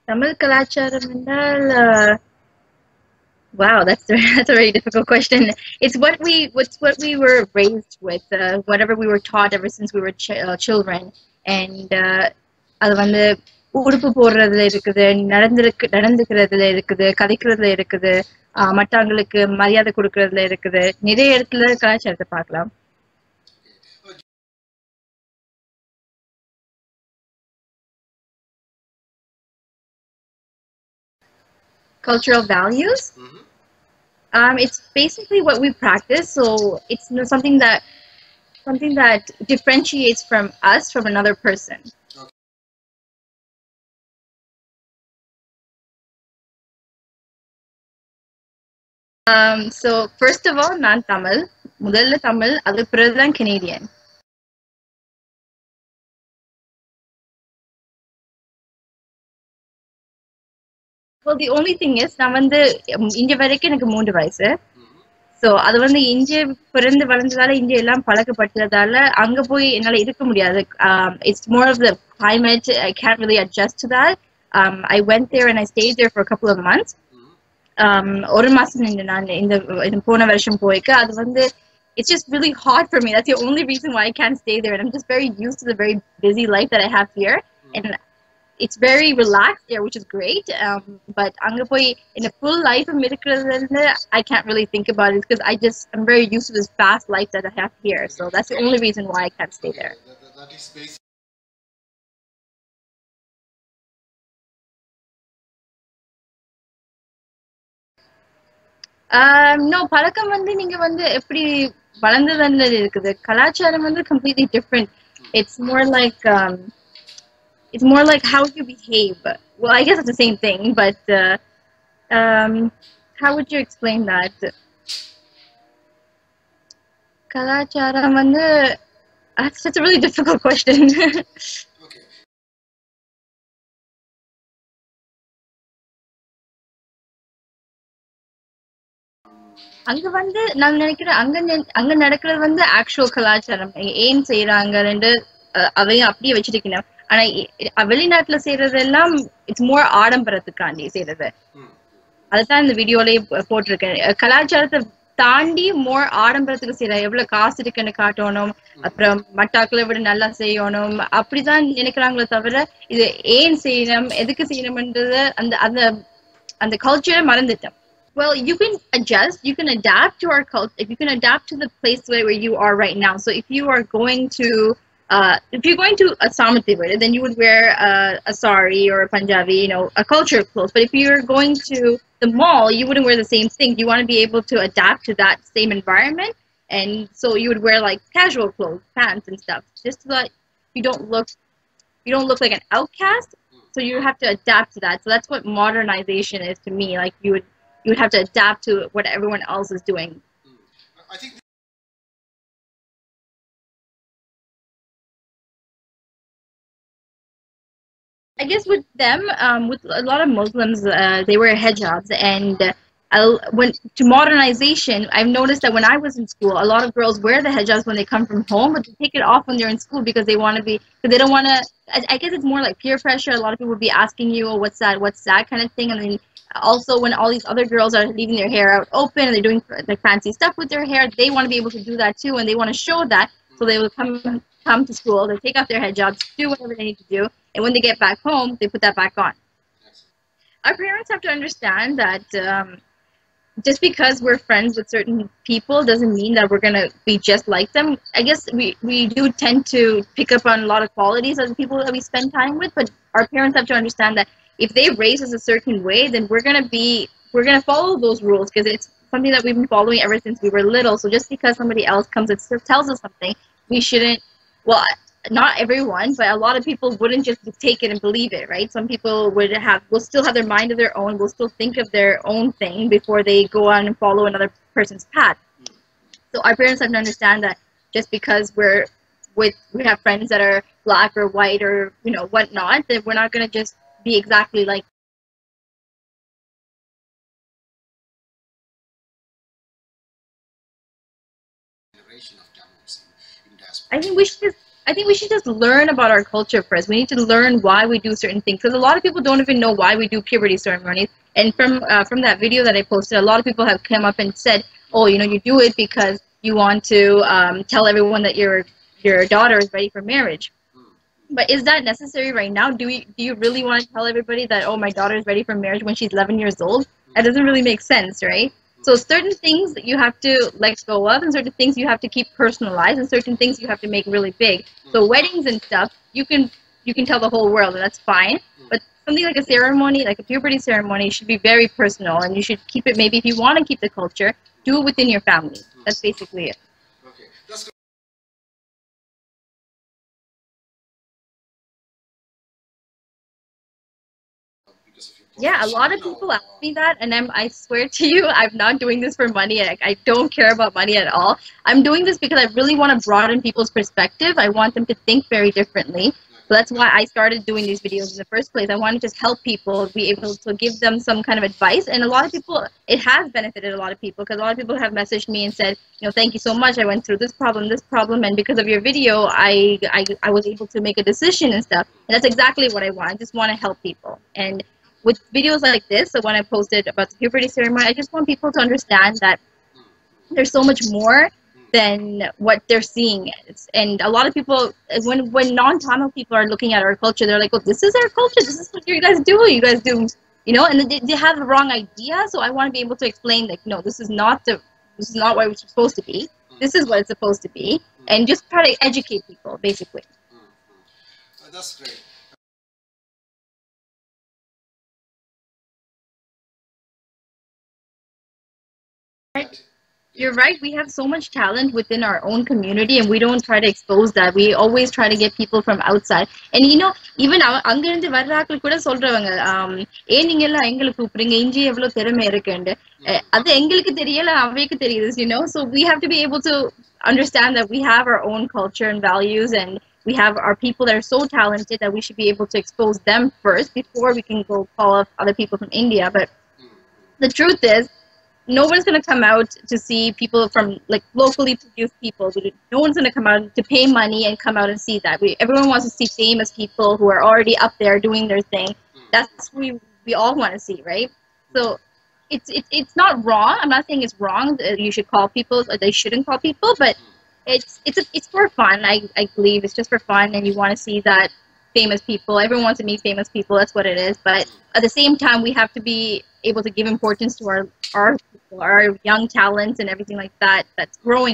Tamil கலாச்சாரம் என்றால் wow, that's a very difficult question. It's what we were raised with, whatever we were taught ever since we were children, and அது வந்து உடுப்பு போடுறதுல இருக்குது, நடந்துக்கிறதுல இருக்குது, கதைக்கிறதுல இருக்குது, மற்றவங்களுக்கு மரியாதை கொடுக்கறதுல இருக்குது. நிறைய இடத்துல கலாச்சாரத்தை பார்க்கலாம். Cultural values. It's basically what we practice, so it's something that differentiates from us from another person. So first of all, நான் தமிழ். முதல்ல தமிழ், அதுக்கு பிறகுதான் Canadian. Well, the only thing is, நான் வந்து இங்க வரைக்கும் எனக்கு 3 வயசு. ஸோ அது வந்து இங்கே பிறந்து வளர்ந்ததால இங்கே எல்லாம் பழக்கப்பட்டதால அங்க போய் என்னால இருக்க முடியாது. It's more of the climate. I can't really adjust to that. I went there and I stayed there for a couple of months. ஒரு மாசம் நான் இந்த போன வருஷம் போய்க்கு அது வந்து it's just really hard for me. That's the only reason why I can't stay there. And I'm just very used to the very busy life that I have here. And it's very relaxed there, which is great. But anga poi in a full life of I can't really think about it because I'm very used to this fast life that I have here. So that's the only reason why I can't stay there. That is basic. No, பழக்கம் வந்து நீங்க வந்து எப்படி வளர்ந்ததுல இருக்குது. கலாச்சாரம் வந்து completely different. It's more like how you behave. Well, I guess it's the same thing, but how would you explain that? கலாச்சாரம் வந்து that's a really difficult question. Okay. அங்க வந்து நான் நினைக்கிறேன் அங்க நடக்கிறது வந்து ஆக்சுவல் கலாச்சாரம் ஏன் செய்யறாங்கன்னு அதையும் அப்படியே வச்சிருக்கணும். ஆனா வெளிநாட்டுல செய்யறது எல்லாம் இட்ஸ் மோர் ஆடம்பரத்துக்காண்டி செய்யறது. அதுதான் இந்த வீடியோலயே போட்டிருக்கேன். கலாச்சாரத்தை தாண்டி மோர் ஆடம்பரத்துக்கு செய்யற எவ்வளவு காசு இருக்குன்னு காட்டணும், அப்புறம் மட்டாக்களை விட நல்லா செய்யணும் அப்படிதான் நினைக்கிறாங்களே தவிர இது ஏன் செய்யணும் எதுக்கு செய்யணும்ன்றது அந்த அந்த அந்த கல்ச்சரை மறந்துட்டோம். Well, you can adjust, you can adapt to our culture, if you can adapt to the place where you are right now. So if you are going to, if you're going to a Samathiwada, then you would wear a sari or a Punjabi, a culture clothes. But if you're going to the mall, you wouldn't wear the same thing. You want to be able to adapt to that same environment. And so you would wear like casual clothes, pants and stuff, just so that you don't look, like an outcast. So you have to adapt to that. So that's what modernization is to me. Like you would have to adapt to what everyone else is doing. I think I guess with them, with a lot of Muslims, they wear hijabs, and when to modernization, I've noticed that when I was in school, a lot of girls wear the hijabs when they come from home, but they take it off when they're in school because they want to be, because they don't want to. I guess it's more like peer pressure. A lot of people will be asking you, "Oh, what's that kind of thing," and then also when all these other girls are leaving their hair out open and they're doing like fancy stuff with their hair, they want to be able to do that too, and they want to show that, so they will come to school, they take off their hijabs, do whatever they need to do, and when they get back home, they put that back on. Our parents have to understand that just because we're friends with certain people doesn't mean that we're going to be just like them. I guess we do tend to pick up on a lot of qualities of the people that we spend time with, but our parents have to understand that if they raise us a certain way, then we're going to follow those rules because it's something that we've been following ever since we were little. So just because somebody else comes and tells us something, we shouldn't, well, not everyone, but a lot of people wouldn't just take it and believe it, right? Some people will still have their mind of their own, will still think of their own thing before they go on and follow another person's path. So our parents have to understand that just because we have friends that are black or white or whatnot, that we're not going to just be exactly like. generation of Tamils in diaspora. I think we should just I think we should just learn about our culture first. We need to learn why we do certain things because a lot of people don't even know why we do puberty ceremonies. And from that video that I posted, a lot of people have come up and said, "Oh, you do it because you want to tell everyone that your daughter is ready for marriage." But is that necessary right now? Do you really want to tell everybody that, oh, my daughter is ready for marriage when she's 11 years old? That doesn't really make sense, right? So certain things that you have to let go of, and certain things you have to keep personalized, and certain things you have to make really big. So weddings and stuff, you can tell the whole world, and that's fine. But something like a ceremony, like a puberty ceremony, should be very personal, and you should keep it. Maybe if you want to keep the culture, do it within your family. That's basically it. Okay, that's good. Because of your Yeah, a lot of profession, people ask me that, and I swear to you, I'm not doing this for money. I don't care about money at all. I'm doing this because I really want to broaden people's perspective. I want them to think very differently. So that's why I started doing these videos in the first place. I want to just help people, be able to give them some kind of advice. And a lot of people, it has benefited a lot of people because a lot of people have messaged me and said, thank you so much. I went through this problem, and because of your video, I was able to make a decision and stuff. And that's exactly what I want. I just want to help people. And with videos like this, so when I posted about the puberty ceremony, I just want people to understand that there's so much more than what they're seeing. And a lot of people, when non-Tamil people are looking at our culture, they're like, "Oh, this is our culture. This is what you guys do. You guys do, and they have the wrong idea. So I want to be able to explain, like, no, this is not what it's supposed to be. This is what it's supposed to be, and just try to educate people, basically." That's great. You're right. We have so much talent within our own community, and we don't try to expose that. We always try to get people from outside. And even அங்கிருந்து வர்றாக்கள் கூட சொல்றவங்க, ஏன் நீங்க எல்லாம் எங்களை கூப்பிடுறீங்க, இஞ்சி எவ்வளவு திறமை இருக்குன்னு. அது எங்களுக்கு தெரியல, அவைக்கு தெரியுது. So we have to be able to understand that we have our own culture and values, and we have our people that are so talented that we should be able to expose them first before we can go call up other people from India. But the truth is, no one's going to come out to see people from like locally produced people. No one's going to come out to pay money and come out and see that. Everyone wants to see famous people who are already up there doing their thing. That's what we all want to see, right? So it's not wrong. I'm not saying it's wrong that you should call people or they shouldn't call people, but it's for fun. I believe it's just for fun, and you want to see that famous people. Everyone wants to meet famous people. That's what it is. But at the same time, we have to be able to give importance to our people, our young talents and everything like that that's growing